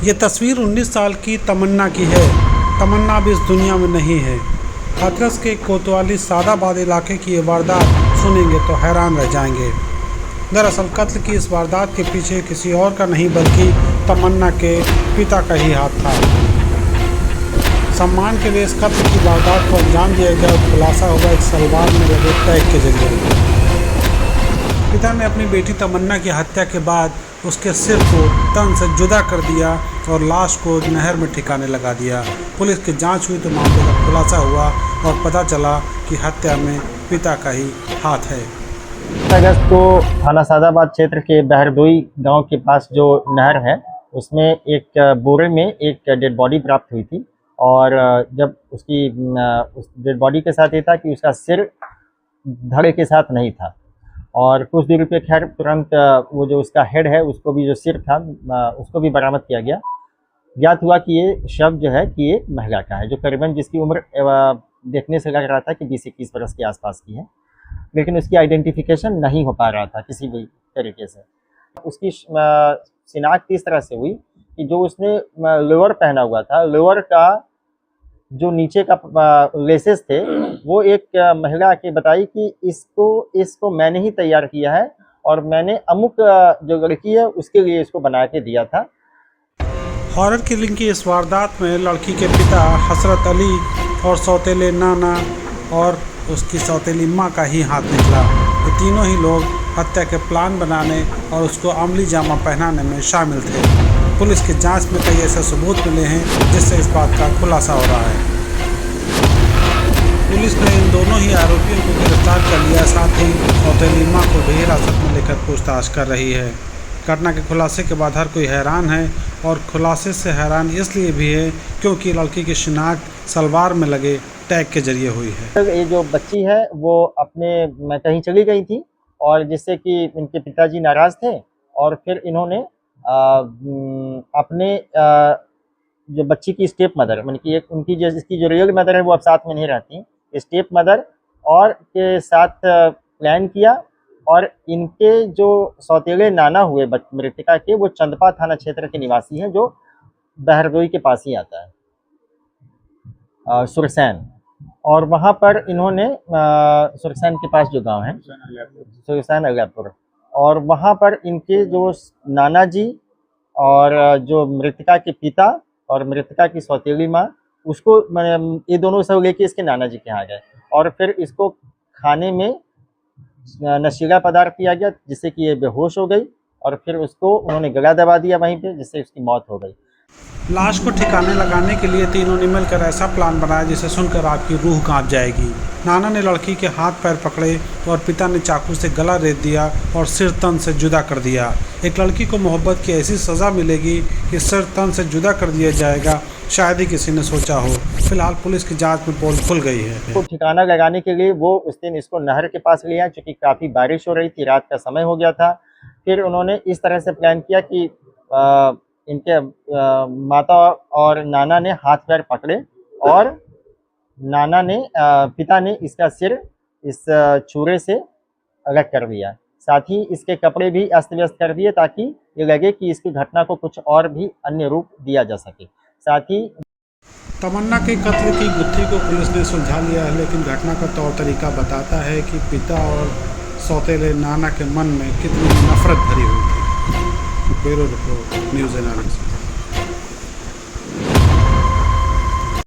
ये तस्वीर 19 साल की तमन्ना की है। तमन्ना अब इस दुनिया में नहीं है। हाथरस के कोतवाली सादाबाद इलाके की ये वारदात सुनेंगे तो हैरान रह जाएंगे। दरअसल कत्ल की इस वारदात के पीछे किसी और का नहीं बल्कि तमन्ना के पिता का ही हाथ था। सम्मान के लिए इस कत्ल की वारदात को अंजाम दिया गया और खुलासा हुआ एक सलवार में लगे टैग के जरिए। पिता ने अपनी बेटी तमन्ना की हत्या के बाद उसके सिर को तन से जुदा कर दिया और लाश को नहर में ठिकाने लगा दिया। पुलिस की जांच हुई तो मामले का खुलासा हुआ और पता चला कि हत्या में पिता का ही हाथ है। अगस्त को थाना सादाबाद क्षेत्र के बहरदोई गांव के पास जो नहर है उसमें एक बोरे में एक डेड बॉडी प्राप्त हुई थी और जब उस डेड बॉडी के साथ ये था कि उसका सिर धड़ के साथ नहीं था और कुछ दूरी पे खैर तुरंत वो जो उसका हेड है उसको भी जो सिर था उसको भी बरामद किया गया। ज्ञात हुआ कि ये शव जो है कि ये महिला का है जो करीबन जिसकी उम्र देखने से लग रहा था कि 20-21 वर्ष के आसपास की है, लेकिन उसकी आइडेंटिफिकेशन नहीं हो पा रहा था किसी भी तरीके से। उसकी शिनाख्त इस तरह से हुई कि जो उसने लोअर पहना हुआ था, लोअर का जो नीचे का लेसेस थे वो एक महिला आके बताई कि इसको मैंने ही तैयार किया है और मैंने अमुक जो लड़की है उसके लिए इसको बना के दिया था। हॉरर किलिंग की इस वारदात में लड़की के पिता हसरत अली और सौतेले नाना और उसकी सौतेली माँ का ही हाथ निकला। ये तीनों ही लोग हत्या के प्लान बनाने और उसको अमली जामा पहनाने में शामिल थे। पुलिस की जांच में कई ऐसे सबूत मिले हैं जिससे इस बात का खुलासा हो रहा है। पुलिस ने इन दोनों ही आरोपियों को गिरफ्तार कर लिया, साथ ही सौतेली माँ को भी हिरासत में लेकर पूछताछ कर रही है। घटना के खुलासे के बाद हर कोई हैरान है और खुलासे से हैरान इसलिए भी है क्योंकि लड़की की शिनाख्त सलवार में लगे टैग के जरिए हुई है। ये जो बच्ची है वो अपने कहीं चली गई थी और जिससे कि इनके पिताजी नाराज थे और फिर इन्होंने अपने जो बच्ची की स्टेप मदर मतलब कि एक उनकी जिसकी जो रियल मदर है वो अब साथ में नहीं रहती, स्टेप मदर और के साथ प्लान किया और इनके जो सौतेले नाना हुए मृतका के वो चंदपा थाना क्षेत्र के निवासी हैं जो बहरदोई के पास ही आता है, सुरसैन। और वहाँ पर इन्होंने सुरसैन के पास जो गांव है सुरसैन अगलापुर, और वहाँ पर इनके जो नाना जी और जो मृतका के पिता और मृतका की सौतेली माँ उसको ये दोनों सब लेके इसके नाना जी के यहाँ गए और फिर इसको खाने में नशीला पदार्थ दिया गया जिससे कि ये बेहोश हो गई और फिर उसको उन्होंने गला दबा दिया वहीं पे जिससे उसकी मौत हो गई। लाश को ठिकाने लगाने के लिए तीनों ने मिलकर ऐसा प्लान बनाया जिसे सुनकर आपकी रूह कांप जाएगी। नाना ने लड़की के हाथ पैर पकड़े और पिता ने चाकू से गला रेत दिया और सिर तन से जुदा कर दिया। एक लड़की को मोहब्बत की ऐसी सज़ा मिलेगी कि सिर तन से जुदा कर दिया जाएगा, शायद ही किसी ने सोचा हो। फिलहाल पुलिस की जांच में पोल खुल गई है। तो ठिकाना लगाने के लिए वो उस दिन इसको नहर के पास लिया क्योंकि काफ़ी बारिश हो रही थी, रात का समय हो गया था। फिर उन्होंने इस तरह से प्लान किया कि इनके माता और नाना ने हाथ पैर पकड़े और पिता ने इसका सिर इस छुरे से अलग कर दिया। साथ ही इसके कपड़े भी अस्त व्यस्त कर दिए ताकि ये लगे कि इसकी घटना को कुछ और भी अन्य रूप दिया जा सके। साथ ही तमन्ना के कत्ल की गुत्थी को पुलिस ने सुलझा लिया है, लेकिन घटना का तौर तरीका बताता है कि पिता और सौतेले नाना के मन में कितनी नफरत भरी हुई थी। Bureau report, news analysis.